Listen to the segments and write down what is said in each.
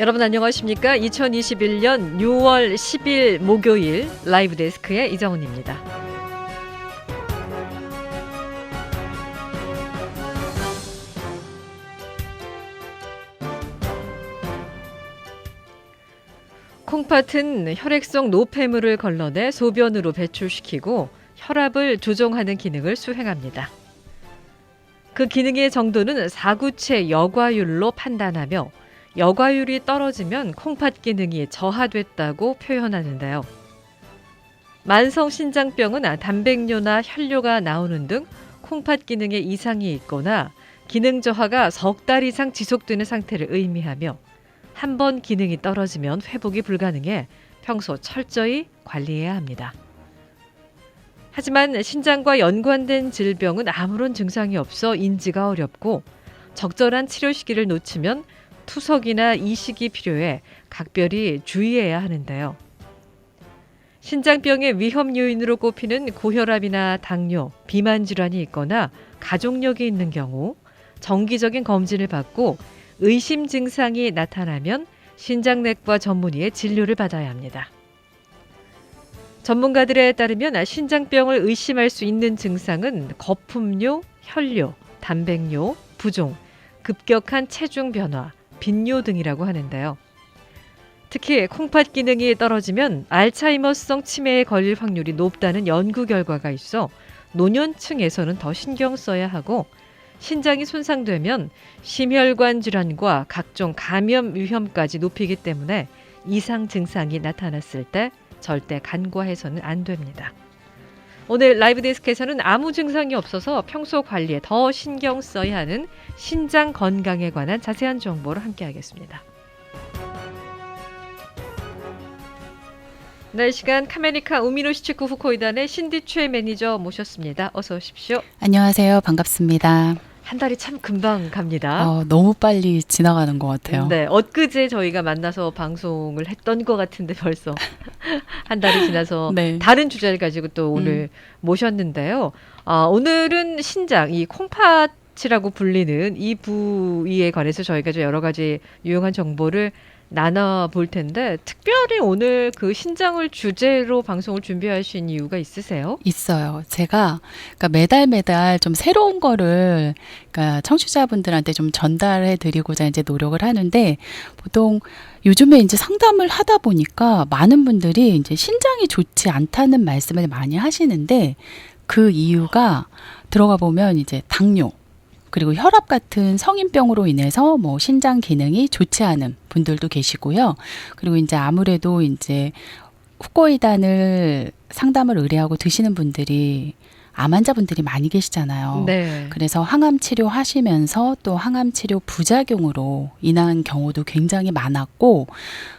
여러분 안녕하십니까? 2021년 6월 10일 목요일 라이브 데스크의 이정은입니다. 콩팥은 혈액성 노폐물을 걸러내 소변으로 배출시키고 혈압을 조정하는 기능을 수행합니다. 그 기능의 정도는 사구체 여과율로 판단하며 여과율이 떨어지면 콩팥 기능이 저하됐다고 표현하는데요. 만성신장병은 단백뇨나 혈뇨가 나오는 등 콩팥 기능에 이상이 있거나 기능 저하가 석 달 이상 지속되는 상태를 의미하며 한 번 기능이 떨어지면 회복이 불가능해 평소 철저히 관리해야 합니다. 하지만 신장과 연관된 질병은 아무런 증상이 없어 인지가 어렵고 적절한 치료 시기를 놓치면 투석이나 이식이 필요해 각별히 주의해야 하는데요. 신장병의 위험 요인으로 꼽히는 고혈압이나 당뇨, 비만 질환이 있거나 가족력이 있는 경우 정기적인 검진을 받고 의심 증상이 나타나면 신장내과 전문의의 진료를 받아야 합니다. 전문가들에 따르면 신장병을 의심할 수 있는 증상은 거품뇨, 혈뇨, 단백뇨, 부종, 급격한 체중 변화, 빈뇨 등이라고 하는데요. 특히 콩팥 기능이 떨어지면 알츠하이머성 치매에 걸릴 확률이 높다는 연구 결과가 있어 노년층에서는 더 신경 써야 하고 신장이 손상되면 심혈관 질환과 각종 감염 위험까지 높이기 때문에 이상 증상이 나타났을 때 절대 간과해서는 안 됩니다. 오늘 라이브 데스크에서는 아무 증상이 없어서 평소 관리에 더 신경 써야 하는 신장 건강에 관한 자세한 정보를 함께하겠습니다. 네, 이 시간 카메리카 우미노시치쿠 후코이단의 신디최 매니저 모셨습니다. 어서 오십시오. 안녕하세요. 반갑습니다. 한 달이 참 금방 갑니다. 너무 빨리 지나가는 것 같아요. 네, 엊그제 저희가 만나서 방송을 했던 것 같은데 벌써 한 달이 지나서 네. 다른 주제를 가지고 또 오늘 모셨는데요. 오늘은 신장, 이 콩팥이라고 불리는 이 부위에 관해서 저희가 좀 여러 가지 유용한 정보를 나눠볼 텐데 특별히 오늘 그 신장을 주제로 방송을 준비하신 이유가 있으세요? 있어요. 제가 그러니까 매달 좀 새로운 거를 그러니까 청취자분들한테 좀 전달해 드리고자 이제 노력을 하는데 보통 요즘에 이제 상담을 하다 보니까 많은 분들이 이제 신장이 좋지 않다는 말씀을 많이 하시는데 그 이유가 들어가 보면 이제 당뇨 그리고 혈압 같은 성인병으로 인해서 뭐 신장 기능이 좋지 않은 분들도 계시고요. 그리고 이제 아무래도 이제 후코이단을 상담을 의뢰하고 드시는 분들이 암 환자분들이 많이 계시잖아요. 네. 그래서 항암 치료 하시면서 또 항암 치료 부작용으로 인한 경우도 굉장히 많았고,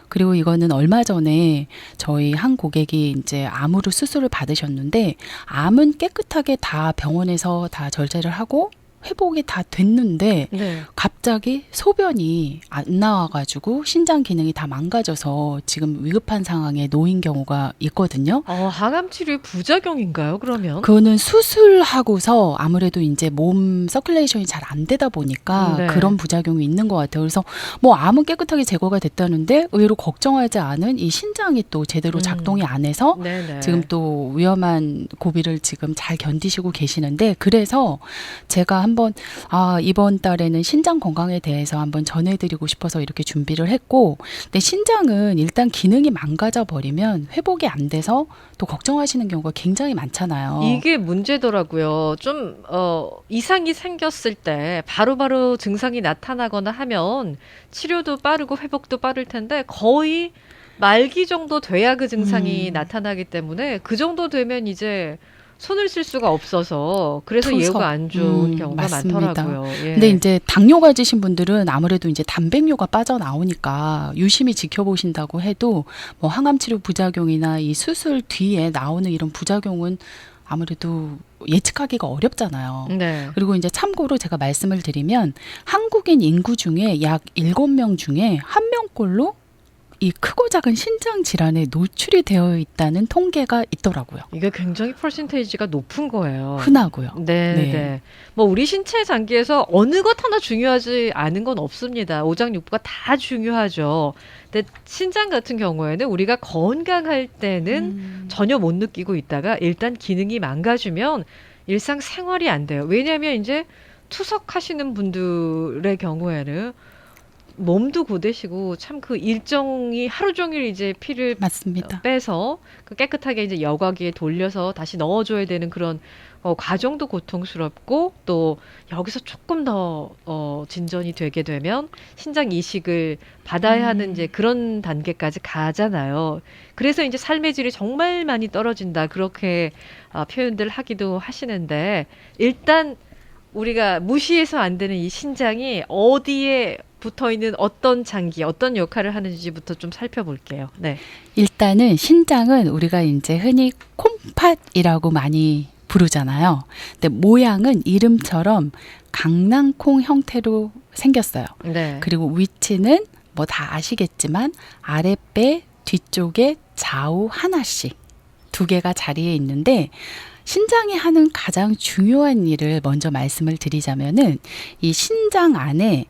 그리고 이거는 얼마 전에 저희 한 고객이 이제 암으로 수술을 받으셨는데, 암은 깨끗하게 다 병원에서 다 절제를 하고 회복이 다 됐는데 네. 갑자기 소변이 안 나와가지고 신장 기능이 다 망가져서 지금 위급한 상황에 놓인 경우가 있거든요. 항암 치료의 부작용인가요, 그러면? 그거는 수술하고서 아무래도 이제 몸 서큘레이션이 잘 안 되다 보니까 네. 그런 부작용이 있는 것 같아요. 그래서 뭐 암은 깨끗하게 제거가 됐다는데 의외로 걱정하지 않은 이 신장이 또 제대로 작동이 안 해서 네네. 지금 또 위험한 고비를 지금 잘 견디시고 계시는데, 그래서 제가 한번 이번 달에는 신장 건강에 대해서 한번 전해드리고 싶어서 이렇게 준비를 했고, 근데 신장은 일단 기능이 망가져 버리면 회복이 안 돼서 또 걱정하시는 경우가 굉장히 많잖아요. 이게 문제더라고요. 좀 이상이 생겼을 때 바로바로 증상이 나타나거나 하면 치료도 빠르고 회복도 빠를 텐데 거의 말기 정도 돼야 그 증상이 나타나기 때문에 그 정도 되면 이제 손을 쓸 수가 없어서 그래서 투석. 예후가 안 좋은 경우가 맞습니다. 많더라고요. 예. 근데 이제 당뇨 가지신 분들은 아무래도 이제 단백뇨가 빠져나오니까 유심히 지켜보신다고 해도 뭐 항암 치료 부작용이나 이 수술 뒤에 나오는 이런 부작용은 아무래도 예측하기가 어렵잖아요. 네. 그리고 이제 참고로 제가 말씀을 드리면 한국인 인구 중에 약 7명 중에 1명꼴로 이 크고 작은 신장 질환에 노출이 되어 있다는 통계가 있더라고요. 이게 굉장히 퍼센테이지가 높은 거예요. 흔하고요. 네, 네. 네. 뭐 우리 신체 장기에서 어느 것 하나 중요하지 않은 건 없습니다. 오장육부가 다 중요하죠. 근데 신장 같은 경우에는 우리가 건강할 때는 전혀 못 느끼고 있다가 일단 기능이 망가지면 일상 생활이 안 돼요. 왜냐하면 이제 투석하시는 분들의 경우에는 몸도 고되시고 참 그 일정이 하루 종일 이제 피를 맞습니다. 빼서 그 깨끗하게 이제 여과기에 돌려서 다시 넣어줘야 되는 그런 과정도 고통스럽고 또 여기서 조금 더 진전이 되게 되면 신장 이식을 받아야 하는 이제 그런 단계까지 가잖아요. 그래서 이제 삶의 질이 정말 많이 떨어진다 그렇게 표현들 하기도 하시는데 일단 우리가 무시해서 안 되는 이 신장이 어디에 붙어 있는 어떤 장기, 어떤 역할을 하는지부터 좀 살펴볼게요. 네. 일단은 신장은 우리가 이제 흔히 콩팥이라고 많이 부르잖아요. 근데 모양은 이름처럼 강낭콩 형태로 생겼어요. 네. 그리고 위치는 뭐 다 아시겠지만 아랫배 뒤쪽에 좌우 하나씩 두 개가 자리에 있는데 신장이 하는 가장 중요한 일을 먼저 말씀을 드리자면은 이 신장 안에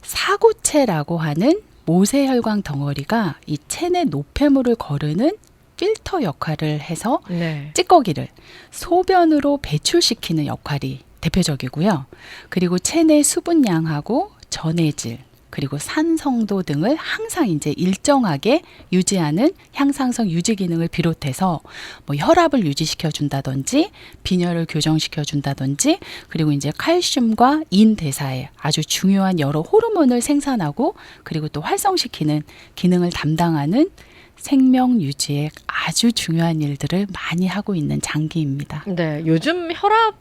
사구체라고 하는 모세혈관 덩어리가 이 체내 노폐물을 거르는 필터 역할을 해서 네. 찌꺼기를 소변으로 배출시키는 역할이 대표적이고요. 그리고 체내 수분량하고 전해질 그리고 산성도 등을 항상 이제 일정하게 유지하는 향상성 유지 기능을 비롯해서 뭐 혈압을 유지시켜 준다든지 빈혈을 교정시켜 준다든지 그리고 이제 칼슘과 인 대사에 아주 중요한 여러 호르몬을 생산하고 그리고 또 활성시키는 기능을 담당하는 생명 유지에 아주 중요한 일들을 많이 하고 있는 장기입니다. 네. 요즘 혈압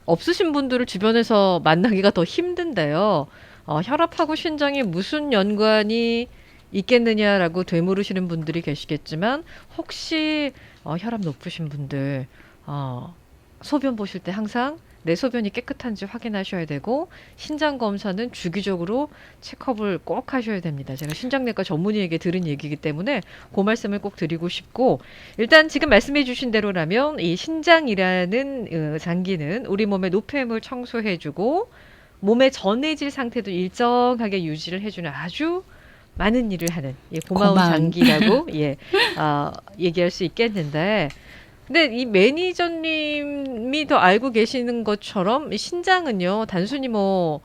없으신 분들을 주변에서 만나기가 더 힘든데요. 혈압하고 신장이 무슨 연관이 있겠느냐라고 되물으시는 분들이 계시겠지만 혹시 혈압 높으신 분들 소변 보실 때 항상 내 소변이 깨끗한지 확인하셔야 되고 신장 검사는 주기적으로 체크업을 꼭 하셔야 됩니다. 제가 신장내과 전문의에게 들은 얘기이기 때문에 그 말씀을 꼭 드리고 싶고 일단 지금 말씀해 주신 대로라면 이 신장이라는 장기는 우리 몸의 노폐물 청소해주고 몸의 전해질 상태도 일정하게 유지를 해주는 아주 많은 일을 하는 고마운 장기라고 얘기할 수 있겠는데 근데 이 매니저님이 더 알고 계시는 것처럼 이 신장은요 단순히 뭐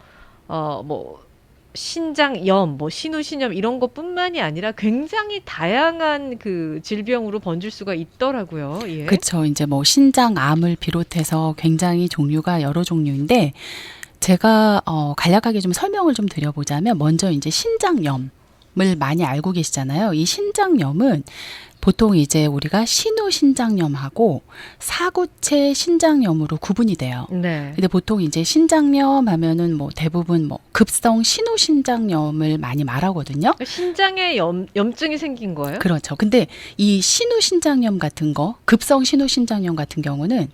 신장염, 뭐 신우신염 이런 것뿐만이 아니라 굉장히 다양한 그 질병으로 번질 수가 있더라고요. 예. 그렇죠. 이제 뭐 신장암을 비롯해서 굉장히 종류가 여러 종류인데 제가 간략하게 좀 설명을 좀 드려보자면 먼저 이제 신장염을 많이 알고 계시잖아요. 이 신장염은 보통 이제 우리가 신우신장염하고 사구체 신장염으로 구분이 돼요. 네. 근데 보통 이제 신장염 하면은 뭐 대부분 뭐 급성 신우신장염을 많이 말하거든요. 신장에 염증이 생긴 거예요? 그렇죠. 근데 이 신우신장염 같은 거, 급성 신우신장염 같은 경우는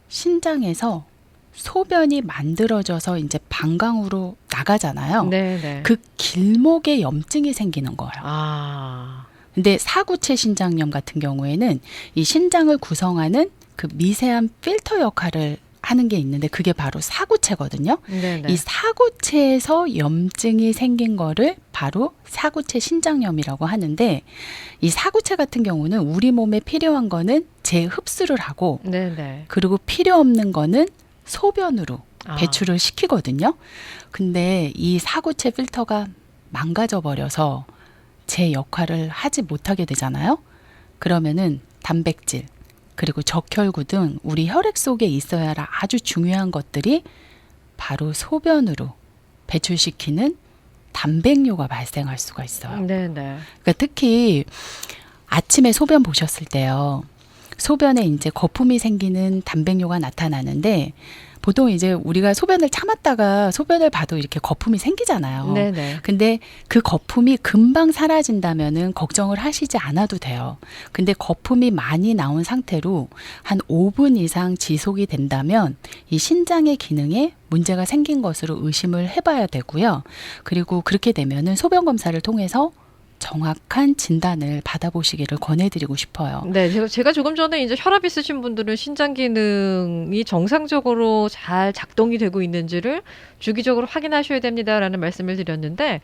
신장에서 소변이 만들어져서 이제 방광으로 나가잖아요. 네네. 그 길목에 염증이 생기는 거예요. 아. 근데 사구체 신장염 같은 경우에는 이 신장을 구성하는 그 미세한 필터 역할을 하는 게 있는데 그게 바로 사구체거든요. 네네. 이 사구체에서 염증이 생긴 거를 바로 사구체 신장염이라고 하는데 이 사구체 같은 경우는 우리 몸에 필요한 거는 재흡수를 하고 네네. 그리고 필요 없는 거는 소변으로 아. 배출을 시키거든요. 근데 이 사구체 필터가 망가져 버려서 제 역할을 하지 못하게 되잖아요. 그러면은 단백질 그리고 적혈구 등 우리 혈액 속에 있어야 할 아주 중요한 것들이 바로 소변으로 배출시키는 단백뇨가 발생할 수가 있어요. 네네. 그러니까 특히 아침에 소변 보셨을 때요. 소변에 이제 거품이 생기는 단백뇨가 나타나는데 보통 이제 우리가 소변을 참았다가 소변을 봐도 이렇게 거품이 생기잖아요. 네네. 근데 그 거품이 금방 사라진다면은 걱정을 하시지 않아도 돼요. 근데 거품이 많이 나온 상태로 한 5분 이상 지속이 된다면 이 신장의 기능에 문제가 생긴 것으로 의심을 해봐야 되고요. 그리고 그렇게 되면은 소변 검사를 통해서 정확한 진단을 받아보시기를 권해드리고 싶어요. 네, 제가 조금 전에 이제 혈압 있으신 분들은 신장 기능이 정상적으로 잘 작동이 되고 있는지를 주기적으로 확인하셔야 됩니다라는 말씀을 드렸는데,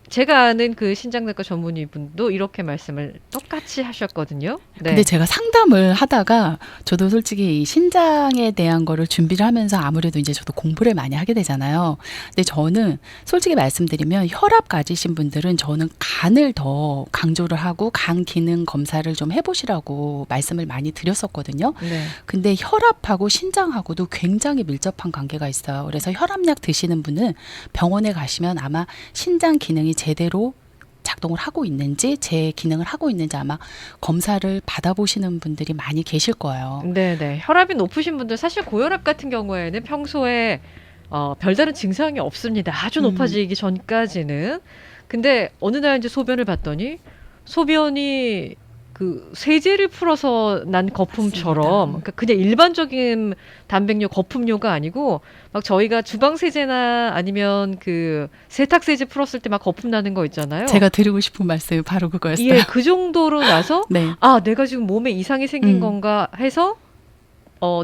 제가 아는 그 신장내과 전문의 분도 이렇게 말씀을 똑같이 하셨거든요. 네. 근데 제가 상담을 하다가 저도 솔직히 이 신장에 대한 거를 준비를 하면서 아무래도 이제 저도 공부를 많이 하게 되잖아요. 근데 저는 솔직히 말씀드리면 혈압 가지신 분들은 저는 간을 더 강조를 하고 간 기능 검사를 좀 해보시라고 말씀을 많이 드렸었거든요. 네. 근데 혈압하고 신장하고도 굉장히 밀접한 관계가 있어요. 그래서 혈압약 드시는 분은 병원에 가시면 아마 신장 기능이 제대로 작동을 하고 있는지 제 기능을 하고 있는지 아마 검사를 받아보시는 분들이 많이 계실 거예요. 네네. 혈압이 높으신 분들, 사실 고혈압 같은 경우에는 평소에 별다른 증상이 없습니다. 아주 높아지기 전까지는. 근데 어느 날 이제 소변을 봤더니 소변이 그 세제를 풀어서 난 거품처럼, 그러니까 그냥 일반적인 단백뇨 거품뇨가 아니고 막 저희가 주방 세제나 아니면 그 세탁 세제 풀었을 때 막 거품 나는 거 있잖아요. 제가 드리고 싶은 말씀이 바로 그거였어요. 예, 그 정도로 나서 네. 아, 내가 지금 몸에 이상이 생긴 건가 해서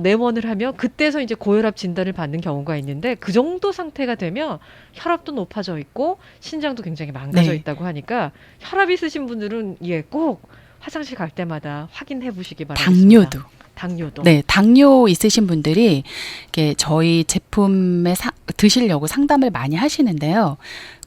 내원을 하면 그때서 이제 고혈압 진단을 받는 경우가 있는데, 그 정도 상태가 되면 혈압도 높아져 있고 신장도 굉장히 망가져 네. 있다고 하니까 혈압 있으신 분들은 꼭 화장실 갈 때마다 확인해 보시기 바랍니다. 당뇨도. 네, 당뇨 있으신 분들이 이렇게 저희 제품에 드시려고 상담을 많이 하시는데요.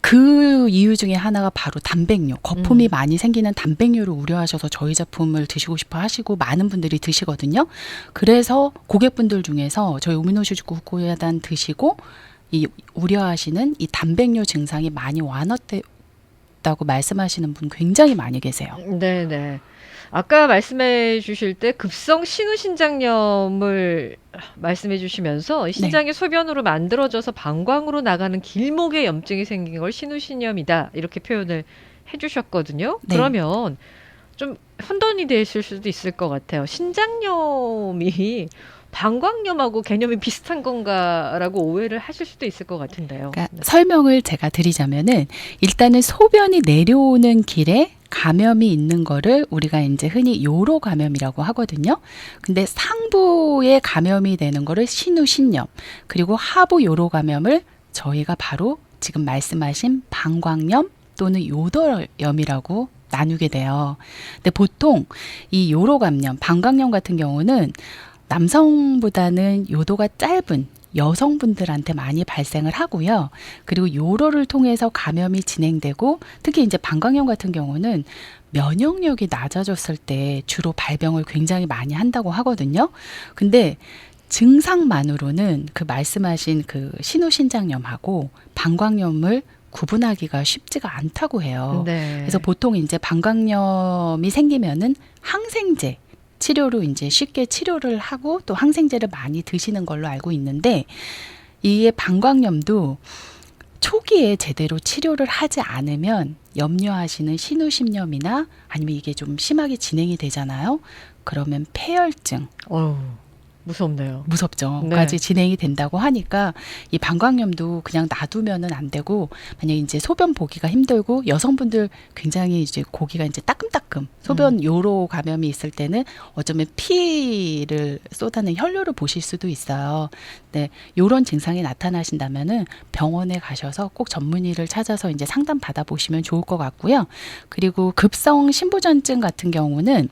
그 이유 중에 하나가 바로 단백뇨, 거품이 많이 생기는 단백뇨를 우려하셔서 저희 제품을 드시고 싶어 하시고 많은 분들이 드시거든요. 그래서 고객분들 중에서 저희 오미노슈즈구 고야단 드시고 이 우려하시는 이 단백뇨 증상이 많이 완화됐다고 말씀하시는 분 굉장히 많이 계세요. 네네. 아까 말씀해 주실 때 급성 신우신장염을 말씀해 주시면서 신장이 소변으로 만들어져서 방광으로 나가는 길목에 염증이 생긴 걸 신우신염이다, 이렇게 표현을 해 주셨거든요. 네. 그러면 좀 혼돈이 되실 수도 있을 것 같아요. 신장염이 방광염하고 개념이 비슷한 건가라고 오해를 하실 수도 있을 것 같은데요. 그러니까 설명을 제가 드리자면은 일단은 소변이 내려오는 길에 감염이 있는 거를 우리가 이제 흔히 요로 감염이라고 하거든요. 근데 상부에 감염이 되는 거를 신우신염, 그리고 하부 요로 감염을 저희가 바로 지금 말씀하신 방광염 또는 요도염이라고 나누게 돼요. 근데 보통 이 요로 감염, 방광염 같은 경우는 남성보다는 요도가 짧은 여성분들한테 많이 발생을 하고요. 그리고 요로를 통해서 감염이 진행되고, 특히 이제 방광염 같은 경우는 면역력이 낮아졌을 때 주로 발병을 굉장히 많이 한다고 하거든요. 근데 증상만으로는 그 말씀하신 그 신우신장염하고 방광염을 구분하기가 쉽지가 않다고 해요. 네. 그래서 보통 이제 방광염이 생기면은 항생제 치료로 이제 쉽게 치료를 하고 또 항생제를 많이 드시는 걸로 알고 있는데, 이게 방광염도 초기에 제대로 치료를 하지 않으면 염려하시는 신우신염이나 아니면 이게 좀 심하게 진행이 되잖아요. 그러면 폐혈증, 무섭네요. 무섭죠. 네. 까지 진행이 된다고 하니까 이 방광염도 그냥 놔두면은 안 되고, 만약에 이제 소변 보기가 힘들고 여성분들 굉장히 이제 고기가 이제 따끔따끔 소변 요로 감염이 있을 때는 어쩌면 피를 쏟아낸 혈뇨를 보실 수도 있어요. 네, 요런 증상이 나타나신다면은 병원에 가셔서 꼭 전문의를 찾아서 이제 상담 받아보시면 좋을 것 같고요. 그리고 급성 신부전증 같은 경우는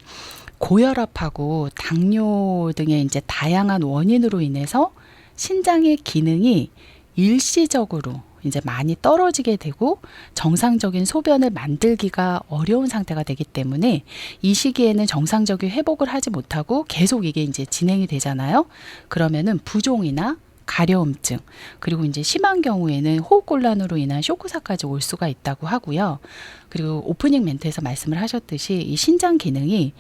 고혈압하고 당뇨 등의 이제 다양한 원인으로 인해서 신장의 기능이 일시적으로 이제 많이 떨어지게 되고 정상적인 소변을 만들기가 어려운 상태가 되기 때문에 이 시기에는 정상적인 회복을 하지 못하고 계속 이게 이제 진행이 되잖아요. 그러면은 부종이나 가려움증, 그리고 이제 심한 경우에는 호흡곤란으로 인한 쇼크사까지 올 수가 있다고 하고요. 그리고 오프닝 멘트에서 말씀을 하셨듯이 이 신장 기능이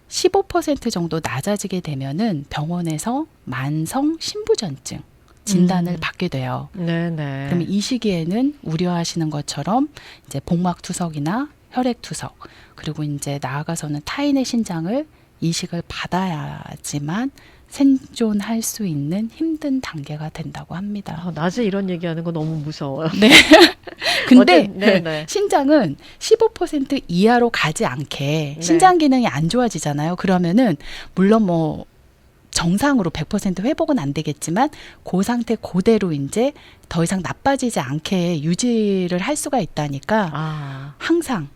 15% 정도 낮아지게 되면은 병원에서 만성 신부전증 진단을 받게 돼요. 네네. 그러면 이 시기에는 우려하시는 것처럼 이제 복막투석이나 혈액투석, 그리고 이제 나아가서는 타인의 신장을 이식을 받아야지만 생존할 수 있는 힘든 단계가 된다고 합니다. 낮에 이런 얘기하는 거 너무 무서워요. 네. 근데 네네. 신장은 15% 이하로 가지 않게 네. 신장 기능이 안 좋아지잖아요. 그러면은 물론 뭐 정상으로 100% 회복은 안 되겠지만 그 상태 그대로 이제 더 이상 나빠지지 않게 유지를 할 수가 있다니까 항상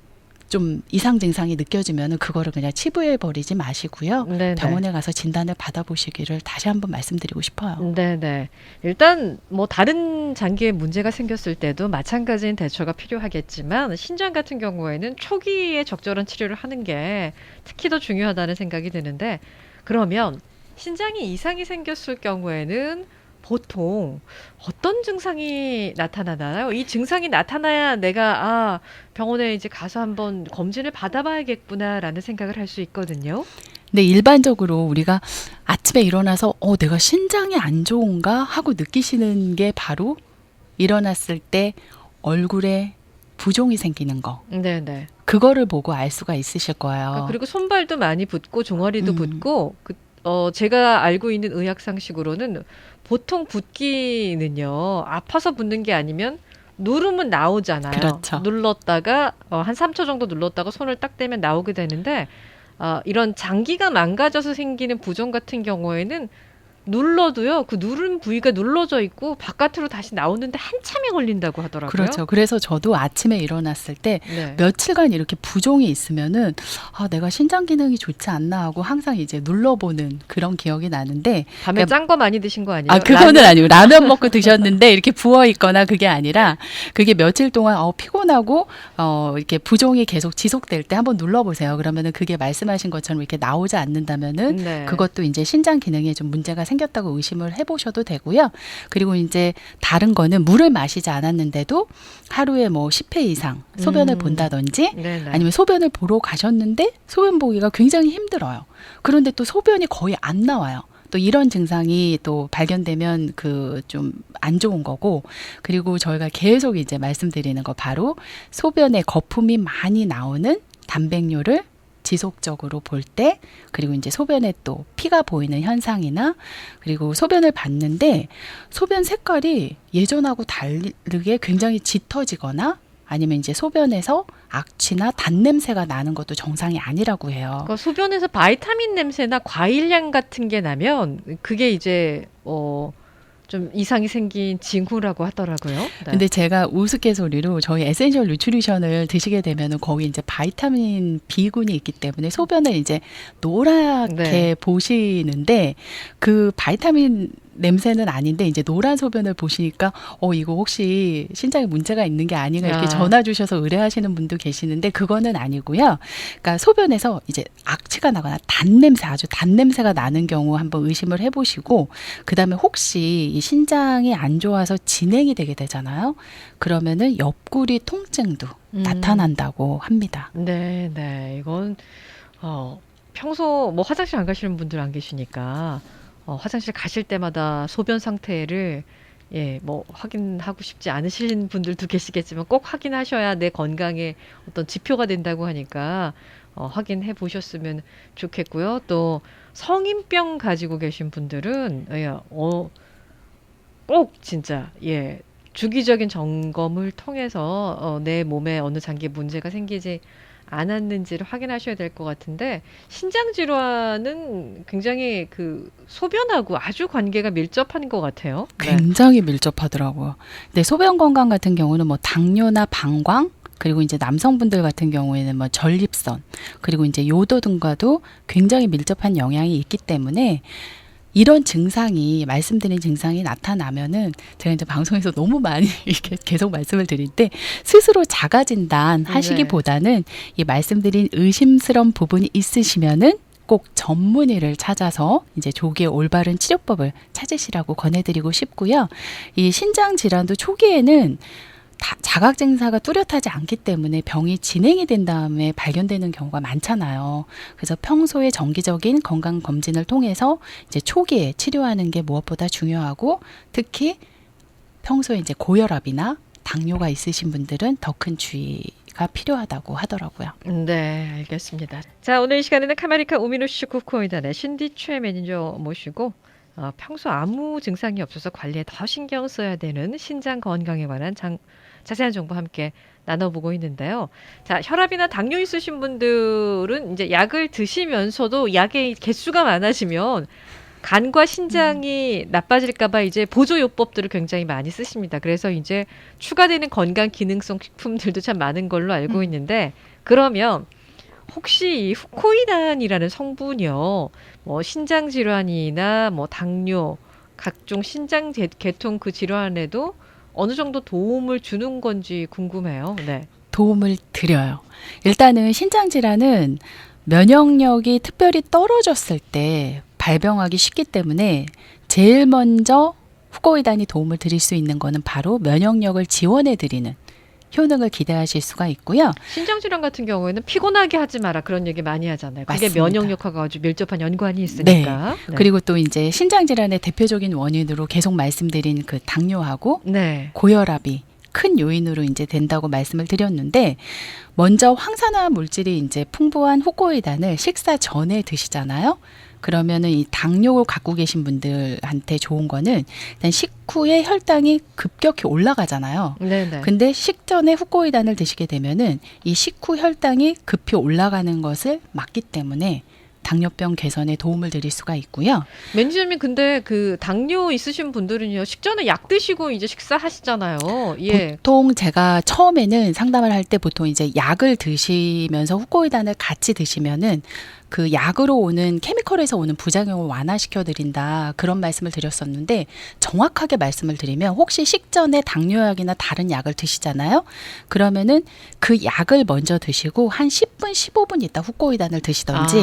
좀 이상 증상이 느껴지면은 그거를 그냥 치부해 버리지 마시고요. 네네. 병원에 가서 진단을 받아보시기를 다시 한번 말씀드리고 싶어요. 네네. 일단 뭐 다른 장기에 문제가 생겼을 때도 마찬가지인 대처가 필요하겠지만 신장 같은 경우에는 초기에 적절한 치료를 하는 게 특히 더 중요하다는 생각이 드는데 그러면 신장이 이상이 생겼을 경우에는 보통 어떤 증상이 나타나나요? 이 증상이 나타나야 내가 병원에 이제 가서 한번 검진을 받아봐야겠구나라는 생각을 할 수 있거든요. 근데 일반적으로 우리가 아침에 일어나서 내가 신장이 안 좋은가 하고 느끼시는 게 바로 일어났을 때 얼굴에 부종이 생기는 거. 네네. 그거를 보고 알 수가 있으실 거예요. 그리고 손발도 많이 붓고 종아리도 음. 붓고 제가 알고 있는 의학 상식으로는 보통 붓기는요 아파서 붓는 게 아니면 누르면 나오잖아요. 그렇죠. 눌렀다가 한 3초 정도 눌렀다가 손을 딱 대면 나오게 되는데 이런 장기가 망가져서 생기는 부종 같은 경우에는 눌러도요 그 누른 부위가 눌러져 있고 바깥으로 다시 나오는데 한참이 걸린다고 하더라고요. 그렇죠. 그래서 저도 아침에 일어났을 때 네. 며칠간 이렇게 부종이 있으면은 내가 신장 기능이 좋지 않나 하고 항상 이제 눌러보는 그런 기억이 나는데 밤에 그러니까- 짠 거 많이 드신 거 아니에요? 그거는 아니고 라면 먹고 드셨는데 이렇게 부어 있거나 그게 아니라 그게 며칠 동안 피곤하고 이렇게 부종이 계속 지속될 때 한번 눌러보세요. 그러면은 그게 말씀하신 것처럼 이렇게 나오지 않는다면은 네. 그것도 이제 신장 기능에 좀 문제가 생겼다고 의심을 해보셔도 되고요. 그리고 이제 다른 거는 물을 마시지 않았는데도 하루에 뭐 10회 이상 소변을 본다든지 네네. 아니면 소변을 보러 가셨는데 소변 보기가 굉장히 힘들어요. 그런데 또 소변이 거의 안 나와요. 또 이런 증상이 또 발견되면 그 좀 안 좋은 거고 그리고 저희가 계속 이제 말씀드리는 거 바로 소변에 거품이 많이 나오는 단백뇨를 지속적으로 볼 때 그리고 이제 소변에 또 피가 보이는 현상이나 그리고 소변을 봤는데 소변 색깔이 예전하고 다르게 굉장히 짙어지거나 아니면 이제 소변에서 악취나 단냄새가 나는 것도 정상이 아니라고 해요. 그 소변에서 바이타민 냄새나 과일향 같은 게 나면 그게 이제 좀 이상이 생긴 징후라고 하더라고요. 네. 근데 제가 우스갯소리로 저희 에센셜 뉴트리션을 드시게 되면은 거기 이제 바이타민 B군이 있기 때문에 소변을 이제 노랗게 네. 보시는데 그 바이타민 냄새는 아닌데 이제 노란 소변을 보시니까 이거 혹시 신장에 문제가 있는 게 아닌가 이렇게 전화 주셔서 의뢰하시는 분도 계시는데 그거는 아니고요. 그러니까 소변에서 이제 악취가 나거나 단냄새 아주 단냄새가 나는 경우 한번 의심을 해보시고 그다음에 혹시 이 신장이 안 좋아서 진행이 되게 되잖아요. 그러면은 옆구리 통증도 나타난다고 합니다. 네, 네. 이건 평소 뭐 화장실 안 가시는 분들 안 계시니까 화장실 가실 때마다 소변 상태를 뭐 확인하고 싶지 않으신 분들도 계시겠지만 꼭 확인하셔야 내 건강에 어떤 지표가 된다고 하니까 확인해 보셨으면 좋겠고요. 또 성인병 가지고 계신 분들은 꼭 진짜 주기적인 점검을 통해서 내 몸에 어느 장기에 문제가 생기지 않았는지를 확인하셔야 될 것 같은데 신장 질환은 굉장히 그 소변하고 아주 관계가 밀접한 것 같아요. 네. 굉장히 밀접하더라고요. 근데 소변 건강 같은 경우는 뭐 당뇨나 방광 그리고 이제 남성분들 같은 경우에는 뭐 전립선 그리고 이제 요도 등과도 굉장히 밀접한 영향이 있기 때문에 이런 증상이 말씀드린 증상이 나타나면은 제가 이제 방송에서 너무 많이 이렇게 계속 말씀을 드릴 때 스스로 자가 진단 하시기보다는 이 말씀드린 의심스러운 부분이 있으시면은 꼭 전문의를 찾아서 이제 조기에 올바른 치료법을 찾으시라고 권해드리고 싶고요. 이 신장 질환도 초기에는 자각 증상가 뚜렷하지 않기 때문에 병이 진행이 된 다음에 발견되는 경우가 많잖아요. 그래서 평소에 정기적인 건강 검진을 통해서 이제 초기에 치료하는 게 무엇보다 중요하고 특히 평소에 이제 고혈압이나 당뇨가 있으신 분들은 더 큰 주의가 가 필요하다고 하더라고요. 네, 알겠습니다. 자, 오늘 이 시간에는 카마리카 우미노시쿠 후코이단의 신디 최 매니저 모시고 평소 아무 증상이 없어서 관리에 더 신경 써야 되는 신장 건강에 관한 자세한 정보 함께 나눠보고 있는데요. 자, 혈압이나 당뇨 있으신 분들은 이제 약을 드시면서도 약의 개수가 많아지면 간과 신장이 나빠질까봐 이제 보조요법들을 굉장히 많이 쓰십니다. 그래서 이제 추가되는 건강 기능성 식품들도 참 많은 걸로 알고 있는데, 그러면 혹시 이 후코이단이라는 성분이요, 뭐 신장 질환이나 뭐 당뇨, 각종 신장 계통 그 질환에도 어느 정도 도움을 주는 건지 궁금해요. 네. 도움을 드려요. 일단은 신장 질환은 면역력이 특별히 떨어졌을 때 발병하기 쉽기 때문에 제일 먼저 후코이단이 도움을 드릴 수 있는 거는 바로 면역력을 지원해 드리는 효능을 기대하실 수가 있고요. 신장 질환 같은 경우에는 피곤하게 하지 마라 그런 얘기 많이 하잖아요. 그게 맞습니다. 면역력하고 아주 밀접한 연관이 있으니까. 네. 그리고 또 이제 신장 질환의 대표적인 원인으로 계속 말씀드린 그 당뇨하고 네. 고혈압이 큰 요인으로 이제 된다고 말씀을 드렸는데, 먼저 황산화 물질이 이제 풍부한 후코이단을 식사 전에 드시잖아요. 그러면은 이 당뇨를 갖고 계신 분들한테 좋은 거는 일단 식후에 혈당이 급격히 올라가잖아요. 네네. 근데 식전에 후코이단을 드시게 되면은 이 식후 혈당이 급히 올라가는 것을 막기 때문에 당뇨병 개선에 도움을 드릴 수가 있고요. 매니저님, 근데 그 당뇨 있으신 분들은요, 식전에 약 드시고 이제 식사하시잖아요. 예. 보통 제가 처음에는 상담을 할 때 보통 이제 약을 드시면서 후코이단을 같이 드시면은 그 약으로 오는 케미컬에서 오는 부작용을 완화시켜 드린다, 그런 말씀을 드렸었는데, 정확하게 말씀을 드리면 혹시 식전에 당뇨약이나 다른 약을 드시잖아요. 그러면은 그 약을 먼저 드시고 한 10분 15분 있다 후코이단을 드시던지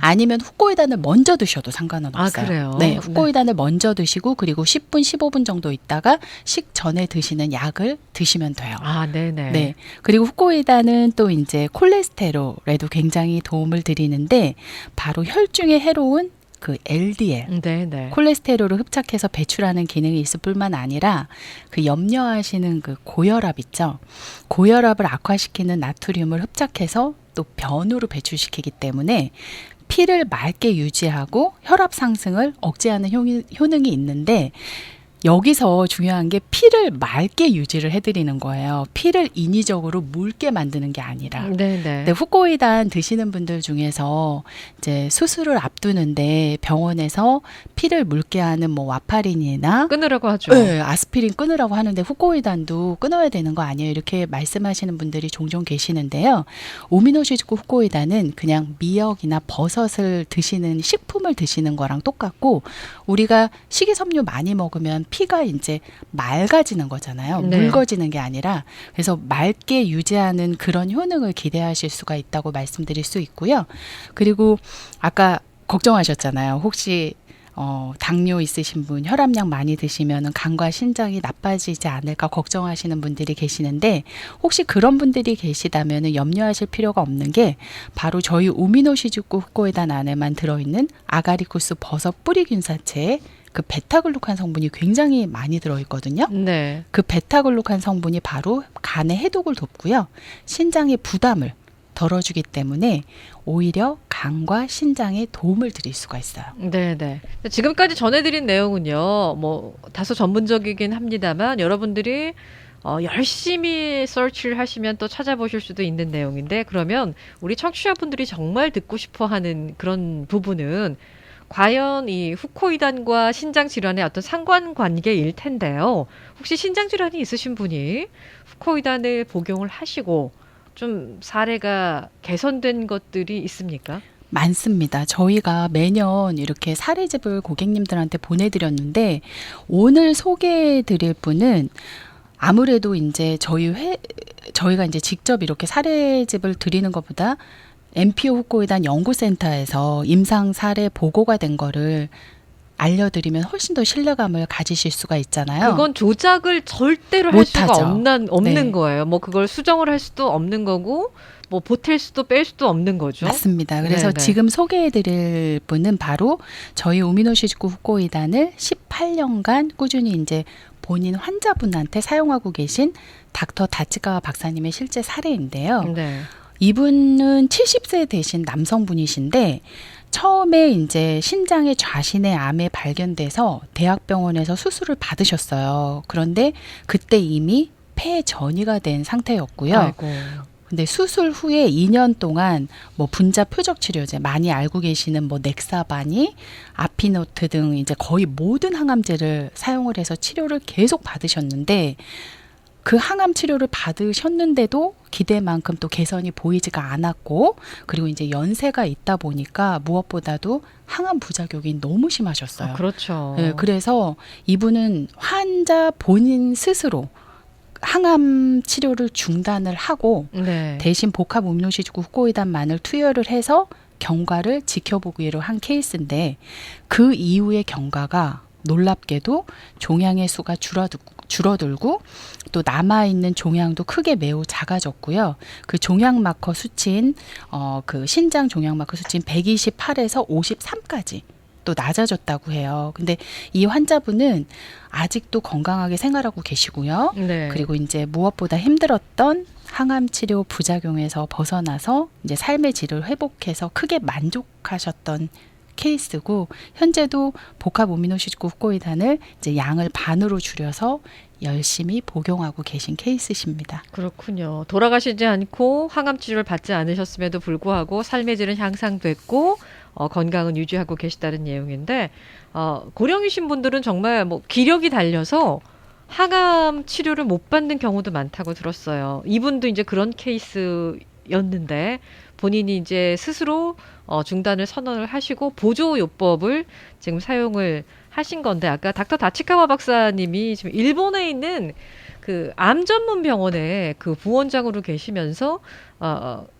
아니면 후코이단을 먼저 드셔도 상관은 없어요. 아, 그래요? 네, 후코이단을 먼저 드시고 그리고 10분 15분 정도 있다가 식전에 드시는 약을 드시면 돼요. 아, 네네. 네. 그리고 후코이단은 또 이제 콜레스테롤에도 굉장히 도움을 드리는데, 바로 혈중에 해로운 그 LDL, 네네. 콜레스테롤을 흡착해서 배출하는 기능이 있을 뿐만 아니라 그 염려하시는 그 고혈압 있죠. 고혈압을 악화시키는 나트륨을 흡착해서 또 변으로 배출시키기 때문에 피를 맑게 유지하고 혈압 상승을 억제하는 효능이 있는데, 여기서 중요한 게 피를 맑게 유지를 해드리는 거예요. 피를 인위적으로 묽게 만드는 게 아니라. 네네. 근데 후코이단 드시는 분들 중에서 이제 수술을 앞두는데 병원에서 피를 묽게 하는 뭐 와파린이나 끊으라고 하죠. 네, 아스피린 끊으라고 하는데 후코이단도 끊어야 되는 거 아니에요? 이렇게 말씀하시는 분들이 종종 계시는데요. 오미노시즈쿠 후코이단은 그냥 미역이나 버섯을 드시는 식품을 드시는 거랑 똑같고, 우리가 식이섬유 많이 먹으면 피가 이제 맑아지는 거잖아요. 네. 묽어지는 게 아니라. 그래서 맑게 유지하는 그런 효능을 기대하실 수가 있다고 말씀드릴 수 있고요. 그리고 아까 걱정하셨잖아요. 혹시 당뇨 있으신 분, 혈압약 많이 드시면 간과 신장이 나빠지지 않을까 걱정하시는 분들이 계시는데, 혹시 그런 분들이 계시다면 염려하실 필요가 없는 게 바로 저희 오미노시즈쿠 후코이단 안에만 들어있는 아가리쿠스 버섯 뿌리균사체에 그 베타글루칸 성분이 굉장히 많이 들어있거든요. 네. 그 베타글루칸 성분이 바로 간의 해독을 돕고요. 신장의 부담을 덜어주기 때문에 오히려 간과 신장에 도움을 드릴 수가 있어요. 네네. 지금까지 전해드린 내용은요, 뭐 다소 전문적이긴 합니다만 여러분들이 열심히 서치를 하시면 또 찾아보실 수도 있는 내용인데, 그러면 우리 청취자분들이 정말 듣고 싶어하는 그런 부분은 과연 이 후코이단과 신장 질환의 어떤 상관관계일 텐데요. 혹시 신장 질환이 있으신 분이 후코이단을 복용을 하시고 좀 사례가 개선된 것들이 있습니까? 많습니다. 저희가 매년 이렇게 사례집을 고객님들한테 보내드렸는데, 오늘 소개해드릴 분은 아무래도 이제 저희가 이제 직접 이렇게 사례집을 드리는 것보다 MPO 후코이단 연구센터에서 임상 사례 보고가 된 거를 알려드리면 훨씬 더 신뢰감을 가지실 수가 있잖아요. 그건 조작을 절대로 할 수가 못하죠. 없는 네. 거예요. 뭐 그걸 수정을 할 수도 없는 거고, 뭐 보탤 수도 뺄 수도 없는 거죠. 맞습니다. 그래서 네네. 지금 소개해드릴 분은 바로 저희 오미노시즈쿠 후코이단을 18년간 꾸준히 이제 본인 환자분한테 사용하고 계신 닥터 다치카와 박사님의 실제 사례인데요. 네. 이분은 70세 되신 남성분이신데 처음에 이제 신장에 좌신의 암에 발견돼서 대학병원에서 수술을 받으셨어요. 그런데 그때 이미 폐전이가 된 상태였고요. 아이고. 근데 수술 후에 2년 동안 뭐 분자 표적 치료제 많이 알고 계시는 뭐 넥사바니, 아피노트 등 이제 거의 모든 항암제를 사용을 해서 치료를 계속 받으셨는데 그 항암 치료를 받으셨는데도 기대만큼 또 개선이 보이지가 않았고 그리고 이제 연세가 있다 보니까 무엇보다도 항암 부작용이 너무 심하셨어요. 그렇죠. 네, 그래서 이분은 환자 본인 스스로 항암 치료를 중단을 하고 네. 대신 복합 음료시구 후코이단만을 투여를 해서 경과를 지켜보기로 한 케이스인데 그 이후의 경과가 놀랍게도 종양의 수가 줄어들고 또 남아있는 종양도 크게 매우 작아졌고요. 그 종양 마커 수치인 그 신장 종양 마커 수치인 128에서 53까지 또 낮아졌다고 해요. 근데 이 환자분은 아직도 건강하게 생활하고 계시고요. 네. 그리고 이제 무엇보다 힘들었던 항암 치료 부작용에서 벗어나서 이제 삶의 질을 회복해서 크게 만족하셨던 케이스고 현재도 복합 오미노시구 후코이단을 이제 양을 반으로 줄여서 열심히 복용하고 계신 케이스십니다. 그렇군요. 돌아가시지 않고 항암 치료를 받지 않으셨음에도 불구하고 삶의 질은 향상됐고 건강은 유지하고 계시다는 내용인데 고령이신 분들은 정말 뭐 기력이 달려서 항암 치료를 못 받는 경우도 많다고 들었어요. 이분도 이제 그런 케이스였는데 본인이 이제 스스로 중단을 선언을 하시고 보조요법을 지금 사용을 하신 건데 아까 닥터 다치카와 박사님이 지금 일본에 있는 그 암 전문 병원에 그 부원장으로 계시면서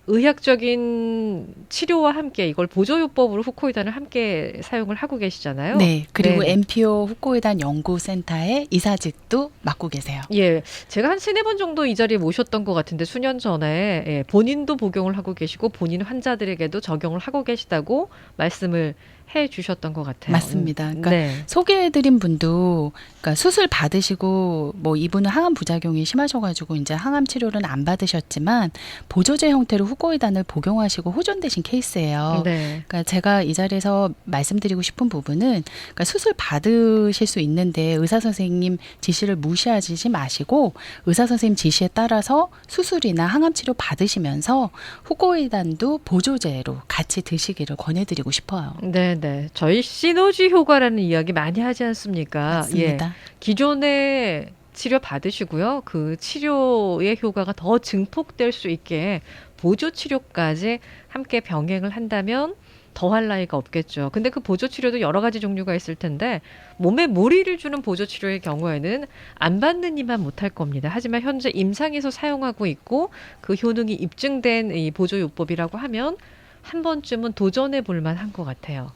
의학적인 치료와 함께 이걸 보조요법으로 후코이단을 함께 사용을 하고 계시잖아요. 네, 그리고 네네. MPO 후코이단 연구센터의 이사직도 맡고 계세요. 예, 제가 한 세네 번 정도 이 자리에 모셨던 것 같은데 수년 전에 예, 본인도 복용을 하고 계시고 본인 환자들에게도 적용을 하고 계시다고 말씀을 해 주셨던 것 같아요. 맞습니다. 그러니까 네. 소개해드린 분도 그러니까 수술 받으시고 뭐 이분은 항암 부작용이 심하셔가지고 이제 항암 치료는 안 받으셨지만 보조제 형태로 후코이단을 복용하시고 호전되신 케이스예요. 네. 그러니까 제가 이 자리에서 말씀드리고 싶은 부분은 그러니까 수술 받으실 수 있는데 의사 선생님 지시를 무시하지 마시고 의사 선생님 지시에 따라서 수술이나 항암 치료 받으시면서 후코이단도 보조제로 같이 드시기를 권해드리고 싶어요. 네, 네. 저희 시너지 효과라는 이야기 많이 하지 않습니까? 맞습니다. 예. 기존에 치료 받으시고요. 그 치료의 효과가 더 증폭될 수 있게 보조 치료까지 함께 병행을 한다면 더할 나위가 없겠죠. 근데 그 보조 치료도 여러 가지 종류가 있을 텐데 몸에 무리를 주는 보조 치료의 경우에는 안 받는 이만 못할 겁니다. 하지만 현재 임상에서 사용하고 있고 그 효능이 입증된 이 보조요법이라고 하면 한 번쯤은 도전해 볼 만한 것 같아요.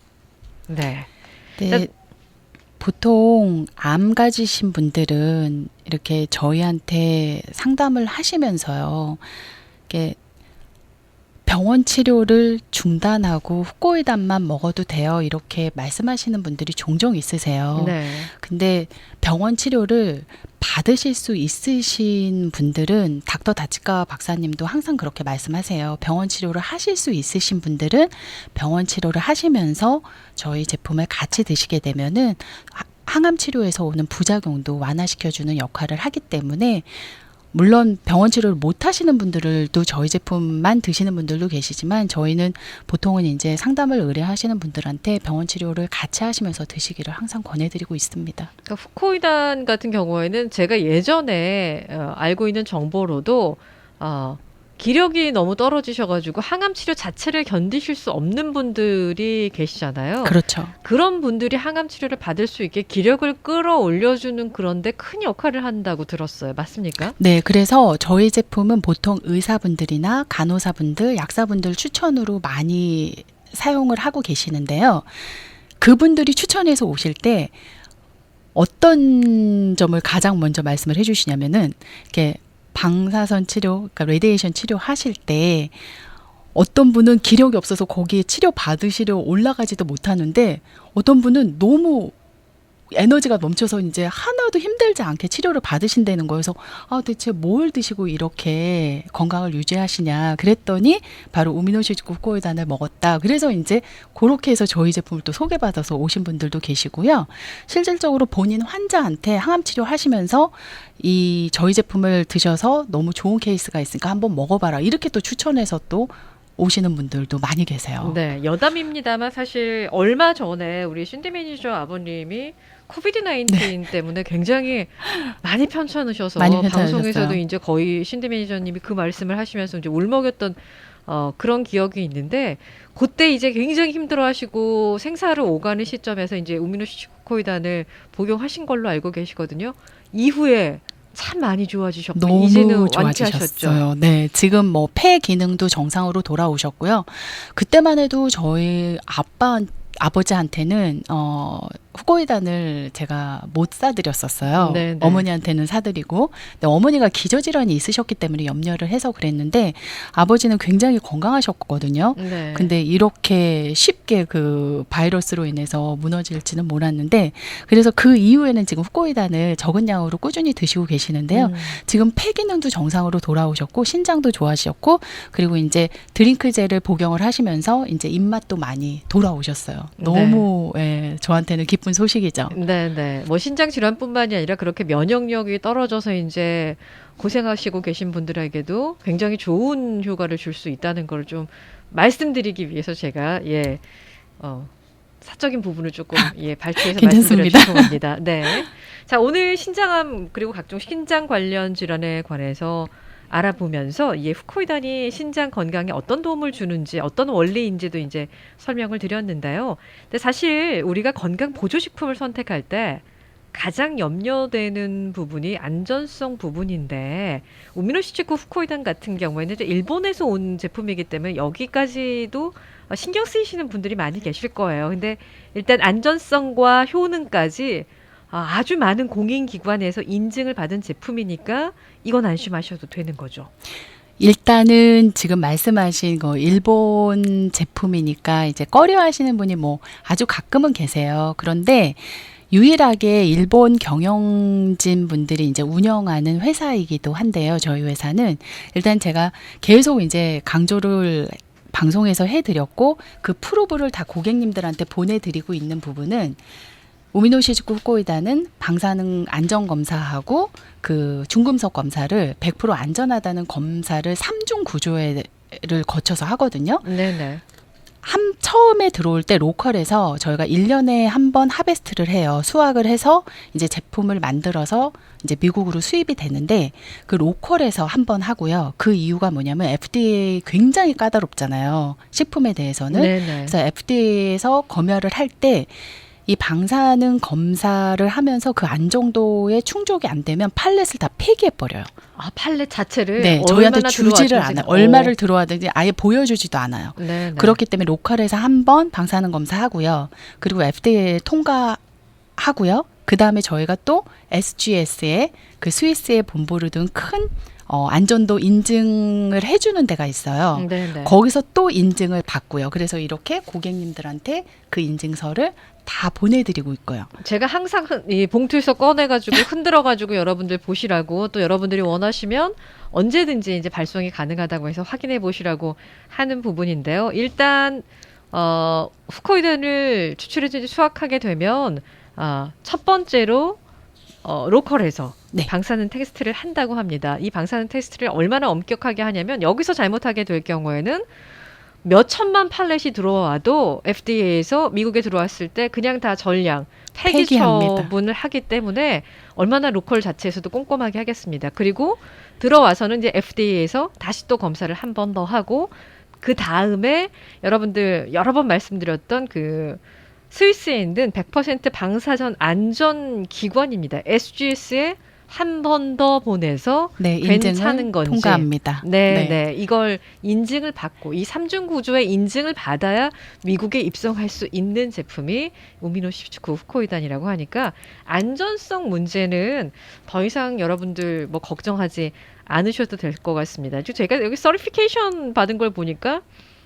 네. 네, 보통 암 가지신 분들은 이렇게 저희한테 상담을 하시면서요. 이렇게 병원 치료를 중단하고 후코이단만 먹어도 돼요. 이렇게 말씀하시는 분들이 종종 있으세요. 네. 근데 병원 치료를 받으실 수 있으신 분들은 닥터 다치카 박사님도 항상 그렇게 말씀하세요. 병원 치료를 하실 수 있으신 분들은 병원 치료를 하시면서 저희 제품을 같이 드시게 되면은 항암 치료에서 오는 부작용도 완화시켜주는 역할을 하기 때문에 물론 병원 치료를 못 하시는 분들도 저희 제품만 드시는 분들도 계시지만 저희는 보통은 이제 상담을 의뢰하시는 분들한테 병원 치료를 같이 하시면서 드시기를 항상 권해드리고 있습니다. 그러니까 후코이단 같은 경우에는 제가 예전에 알고 있는 정보로도 기력이 너무 떨어지셔가지고 항암 치료 자체를 견디실 수 없는 분들이 계시잖아요. 그렇죠. 그런 분들이 항암 치료를 받을 수 있게 기력을 끌어올려주는 그런데 큰 역할을 한다고 들었어요. 맞습니까? 네, 그래서 저희 제품은 보통 의사분들이나 간호사분들, 약사분들 추천으로 많이 사용을 하고 계시는데요. 그분들이 추천해서 오실 때 어떤 점을 가장 먼저 말씀을 해주시냐면은 이렇게 방사선 치료, 그러니까 레디에이션 치료 하실 때 어떤 분은 기력이 없어서 거기에 치료 받으시려 올라가지도 못하는데 어떤 분은 너무 에너지가 넘쳐서 이제 하나도 힘들지 않게 치료를 받으신다는 거예요. 그래서 대체 뭘 드시고 이렇게 건강을 유지하시냐 그랬더니 바로 우미노시즈쿠 후코이단을 먹었다. 그래서 이제 그렇게 해서 저희 제품을 또 소개받아서 오신 분들도 계시고요. 실질적으로 본인 환자한테 항암 치료 하시면서 이 저희 제품을 드셔서 너무 좋은 케이스가 있으니까 한번 먹어봐라. 이렇게 또 추천해서 또 오시는 분들도 많이 계세요. 네, 여담입니다만 사실 얼마 전에 우리 신디 매니저 아버님이 코비드-19 때문에 굉장히 많이 편찮으셔서 많이 편찮으셨어요. 방송에서도 이제 거의 신디 매니저님이 그 말씀을 하시면서 이제 울먹였던 그런 기억이 있는데 그때 이제 굉장히 힘들어하시고 생사를 오가는 시점에서 이제 우미노시코이단을 복용하신 걸로 알고 계시거든요. 이후에 참 많이 좋아지셨고 너무 이제는 완쾌하셨죠. 좋아지셨어요. 네, 지금 뭐 폐 기능도 정상으로 돌아오셨고요. 그때만 해도 저희 아버지한테는 후코이단을 제가 못 사드렸었어요. 네네. 어머니한테는 사드리고, 근데 어머니가 기저질환이 있으셨기 때문에 염려를 해서 그랬는데 아버지는 굉장히 건강하셨거든요. 네. 근데 이렇게 쉽게 그 바이러스로 인해서 무너질지는 몰랐는데, 그래서 그 이후에는 지금 후코이단을 적은 양으로 꾸준히 드시고 계시는데요. 지금 폐 기능도 정상으로 돌아오셨고 신장도 좋아지셨고, 그리고 이제 드링크젤을 복용을 하시면서 이제 입맛도 많이 돌아오셨어요. 너무 저한테는 기쁜 소식이죠. 네네. 뭐 신장 질환뿐만이 아니라 그렇게 면역력이 떨어져서 이제 고생하시고 계신 분들에게도 굉장히 좋은 효과를 줄 수 있다는 걸 좀 말씀드리기 위해서 제가 사적인 부분을 조금 발표해서 괜찮습니다. 말씀드려 죄송합니다. 네. 자, 오늘 신장암 그리고 각종 신장 관련 질환에 관해서 알아보면서 후코이단이 신장 건강에 어떤 도움을 주는지 어떤 원리인지도 이제 설명을 드렸는데요. 근데 사실 우리가 건강 보조식품을 선택할 때 가장 염려되는 부분이 안전성 부분인데 우미노시치쿠 후코이단 같은 경우에는 이제 일본에서 온 제품이기 때문에 여기까지도 신경 쓰이시는 분들이 많이 계실 거예요. 근데 일단 안전성과 효능까지 아주 많은 공인기관에서 인증을 받은 제품이니까 이건 안심하셔도 되는 거죠. 일단은 지금 말씀하신 거 일본 제품이니까 이제 꺼려 하시는 분이 뭐 아주 가끔은 계세요. 그런데 유일하게 일본 경영진 분들이 이제 운영하는 회사이기도 한데요. 저희 회사는 일단 제가 계속 이제 강조를 방송에서 해드렸고 그 프로브를 다 고객님들한테 보내드리고 있는 부분은 우미노시즈쿠 후코이단은 방사능 안전검사하고 그 중금속 검사를 100% 안전하다는 검사를 3중 구조를 거쳐서 하거든요. 네네. 처음에 들어올 때 로컬에서 저희가 1년에 한 번 하베스트를 해요. 수확을 해서 이제 제품을 만들어서 이제 미국으로 수입이 되는데 그 로컬에서 한 번 하고요. 그 이유가 뭐냐면 FDA 굉장히 까다롭잖아요. 식품에 대해서는. 네네. 그래서 FDA에서 검열을 할 때 이 방사능 검사를 하면서 그 안정도에 충족이 안 되면 팔렛을 다 폐기해버려요. 팔렛 자체를 네, 저희한테 얼마나 주지를 않아요. 얼마를 들어왔는지 아예 보여주지도 않아요. 네네. 그렇기 때문에 로컬에서 한 번 방사능 검사하고요. 그리고 FDA 통과하고요. 그 다음에 저희가 또 SGS에 그 스위스의 본부를 둔 큰 안전도 인증을 해주는 데가 있어요. 네네. 거기서 또 인증을 받고요. 그래서 이렇게 고객님들한테 그 인증서를 다 보내드리고 있고요. 제가 항상 이 봉투에서 꺼내가지고 흔들어가지고 여러분들 보시라고 또 여러분들이 원하시면 언제든지 이제 발송이 가능하다고 해서 확인해 보시라고 하는 부분인데요. 일단 후코이단을 추출해서 수확하게 되면 첫 번째로 로컬에서 네. 방사능 테스트를 한다고 합니다. 이 방사능 테스트를 얼마나 엄격하게 하냐면 여기서 잘못하게 될 경우에는 몇 천만 팔렛이 들어와도 FDA에서 미국에 들어왔을 때 그냥 다 전량 폐기 폐기합니다. 처분을 하기 때문에 얼마나 로컬 자체에서도 꼼꼼하게 하겠습니다. 그리고 들어와서는 이제 FDA에서 다시 또 검사를 한 번 더 하고 그 다음에 여러분들 여러 번 말씀드렸던 그 스위스에 있는 100% 방사선 안전 기관입니다. SGS에 한 번 더 보내서 네, 괜찮은 인증을 건지 통과합니다. 네. 이걸 인증을 받고 이 3중 구조의 인증을 받아야 미국에 입성할 수 있는 제품이 우미노시즈쿠 후코이단이라고 하니까 안전성 문제는 더 이상 여러분들 뭐 걱정하지 않으셔도 될 것 같습니다. 제가 여기 서티피케이션 받은 걸 보니까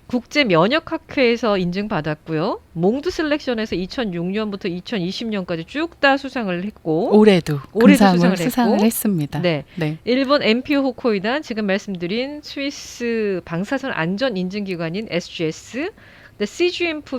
국제 면역학회에서 인증받았고요. 몽드 셀렉션에서 2006년부터 2020년까지 쭉 다 수상을 했고 올해도 금상을 수상을 수상을 했고, 했습니다. 네. 네. 일본 엠피오 호코이단, 지금 말씀드린 스위스 방사선 안전 인증기관인 SGS, CGMP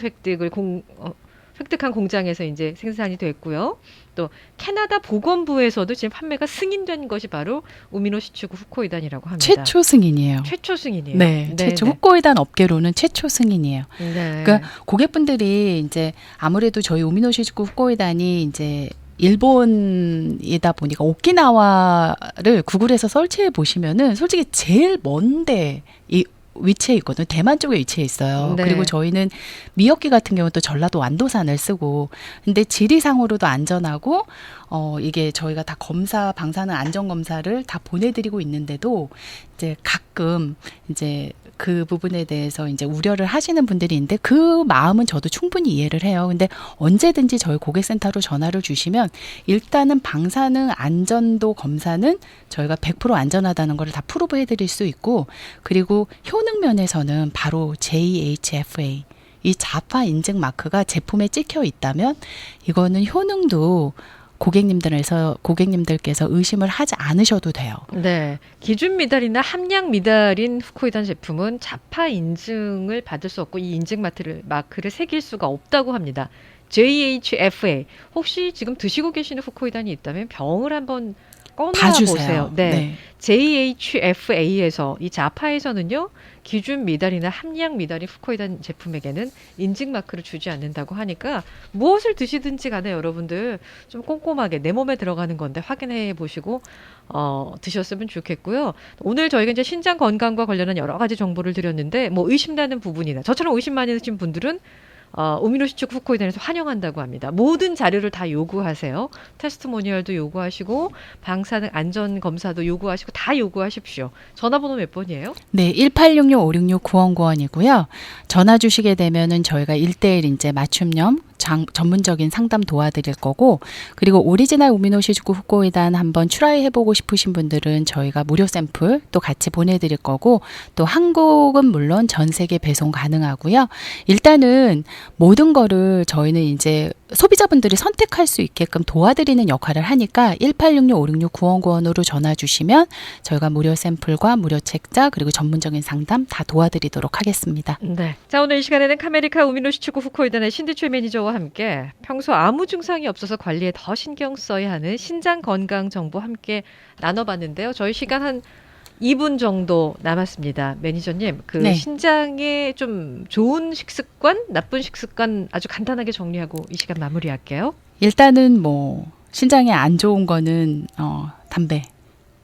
획득한 공장에서 이제 생산이 됐고요. 또 캐나다 보건부에서도 지금 판매가 승인된 것이 바로 우미노시츠구 후코이단이라고 합니다. 최초 승인이에요. 최초 승인이에요. 네, 최초 후코이단 업계로는 최초 승인이에요. 네. 그러니까 고객분들이 이제 아무래도 저희 우미노시즈쿠 후코이단이 이제 일본이다 보니까 오키나와를 구글에서 설치해 보시면은 솔직히 제일 먼데 이 위치해 있거든요. 대만 쪽에 위치해 있어요. 네. 그리고 저희는 미역기 같은 경우는 또 전라도 완도산을 쓰고, 근데 지리상으로도 안전하고, 이게 저희가 다 방사능 안전 검사를 다 보내드리고 있는데도 이제 가끔 이제 그 부분에 대해서 이제 우려를 하시는 분들이 있는데 그 마음은 저도 충분히 이해를 해요. 근데 언제든지 저희 고객센터로 전화를 주시면 일단은 방사능 안전도 검사는 저희가 100% 안전하다는 걸 다 프루브 해드릴 수 있고, 그리고 효능 면에서는 바로 JHFA 이 자파 인증 마크가 제품에 찍혀 있다면 이거는 효능도 고객님들께서 의심을 하지 않으셔도 돼요. 네. 기준 미달이나 함량 미달인 후코이단 제품은 자파 인증을 받을 수 없고 이 인증 마크를 새길 수가 없다고 합니다. JHFA. 혹시 지금 드시고 계시는 후코이단이 있다면 병을 한번 꺼내 보세요. 네. JHFA에서 이 자파에서는요. 기준 미달이나 함량 미달인 후코이단 제품에게는 인증 마크를 주지 않는다고 하니까 무엇을 드시든지 간에 여러분들 좀 꼼꼼하게 내 몸에 들어가는 건데 확인해 보시고 드셨으면 좋겠고요. 오늘 저희가 이제 신장 건강과 관련한 여러 가지 정보를 드렸는데 뭐 의심나는 부분이나 저처럼 의심 많이 하신 분들은 우미노시츠쿠 후코이단에서 환영한다고 합니다. 모든 자료를 다 요구하세요. 테스트모니얼도 요구하시고 방사능 안전 검사도 요구하시고 다 요구하십시오. 전화번호 몇 번이에요? 네, 1866-566-9191이고요. 전화 주시게 되면은 저희가 1대1 이제 맞춤형 전문적인 상담 도와드릴 거고, 그리고 오리지널 우미노시즈쿠 후코이단 한번 트라이 해보고 싶으신 분들은 저희가 무료 샘플 또 같이 보내드릴 거고, 또 한국은 물론 전 세계 배송 가능하고요. 일단은 모든 거를 저희는 이제 소비자분들이 선택할 수 있게끔 도와드리는 역할을 하니까 1866-566-9191으로 전화 주시면 저희가 무료 샘플과 무료 책자 그리고 전문적인 상담 다 도와드리도록 하겠습니다. 네. 자, 오늘 이 시간에는 카메리카 우미노시츠쿠 후코이단의 신디최 매니저와 함께 평소 아무 증상이 없어서 관리에 더 신경 써야 하는 신장 건강 정보 함께 나눠봤는데요. 저희 시간 한 2분 정도 남았습니다. 매니저님, 네. 신장에 좀 좋은 식습관, 나쁜 식습관 아주 간단하게 정리하고 이 시간 마무리할게요. 일단은 뭐 신장에 안 좋은 거는 담배.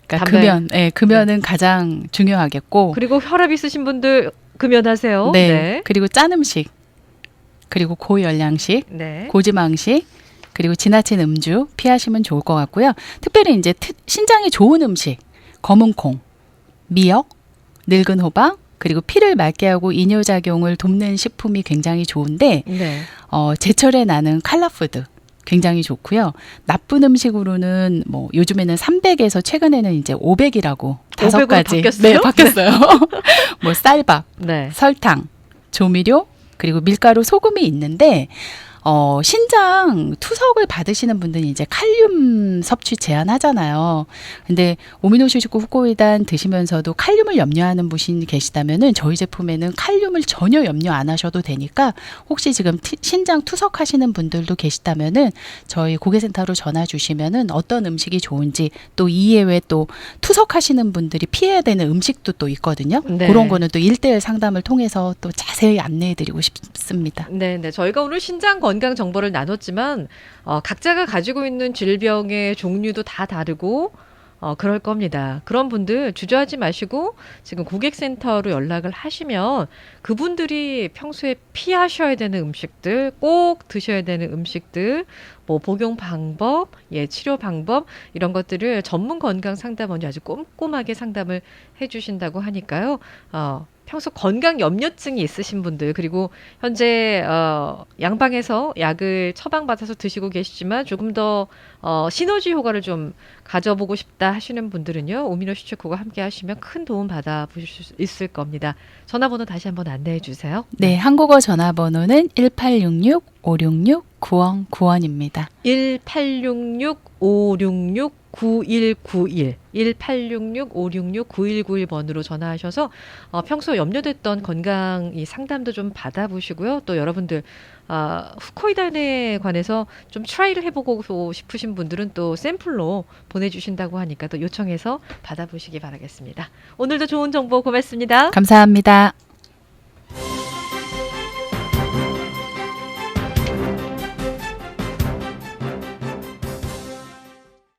그러니까 담배. 금연은 가장 중요하겠고. 그리고 혈압 있으신 분들 금연하세요. 네. 그리고 짠 음식. 그리고 고열량식, 네. 고지방식, 그리고 지나친 음주 피하시면 좋을 것 같고요. 특별히 이제 신장에 좋은 음식, 검은콩, 미역, 늙은 호박, 그리고 피를 맑게 하고 이뇨작용을 돕는 식품이 굉장히 좋은데, 네. 제철에 나는 칼라푸드 굉장히 좋고요. 나쁜 음식으로는 뭐 요즘에는 300에서 최근에는 이제 500이라고 500으로 5가지. 바뀌었어요? 네, 바뀌었어요. 뭐 쌀밥, 네. 설탕, 조미료, 그리고 밀가루, 소금이 있는데 신장 투석을 받으시는 분들은 이제 칼륨 섭취 제한하잖아요. 근데 오미노시즈쿠 후코이단 드시면서도 칼륨을 염려하는 분이 계시다면은 저희 제품에는 칼륨을 전혀 염려 안 하셔도 되니까 혹시 지금 신장 투석하시는 분들도 계시다면은 저희 고객센터로 전화 주시면은 어떤 음식이 좋은지, 또 이외에 또 투석하시는 분들이 피해야 되는 음식도 또 있거든요. 네. 그런 거는 또 1대1 상담을 통해서 또 자세히 안내해 드리고 싶습니다. 네, 네. 저희가 오늘 신장 건강 정보를 나눴지만 각자가 가지고 있는 질병의 종류도 다 다르고 그럴 겁니다. 그런 분들 주저하지 마시고 지금 고객센터로 연락을 하시면 그분들이 평소에 피하셔야 되는 음식들, 꼭 드셔야 되는 음식들, 뭐 복용 방법, 치료 방법 이런 것들을 전문 건강 상담원이 아주 꼼꼼하게 상담을 해주신다고 하니까요. 평소 건강 염려증이 있으신 분들 그리고 현재 양방에서 약을 처방받아서 드시고 계시지만 조금 더 시너지 효과를 좀 가져보고 싶다 하시는 분들은요. 오미노시체코가 함께 하시면 큰 도움 받아보실 수 있을 겁니다. 전화번호 다시 한번 안내해 주세요. 네, 한국어 전화번호는 1866-566-9091입니다. 1866-566-9191 1866-566-9191번으로 전화하셔서 평소 염려됐던 건강 이 상담도 좀 받아보시고요. 또 여러분들 후코이단에 관해서 좀 트라이를 해보고 싶으신 분들은 또 샘플로 보내주신다고 하니까 또 요청해서 받아보시기 바라겠습니다. 오늘도 좋은 정보 고맙습니다. 감사합니다.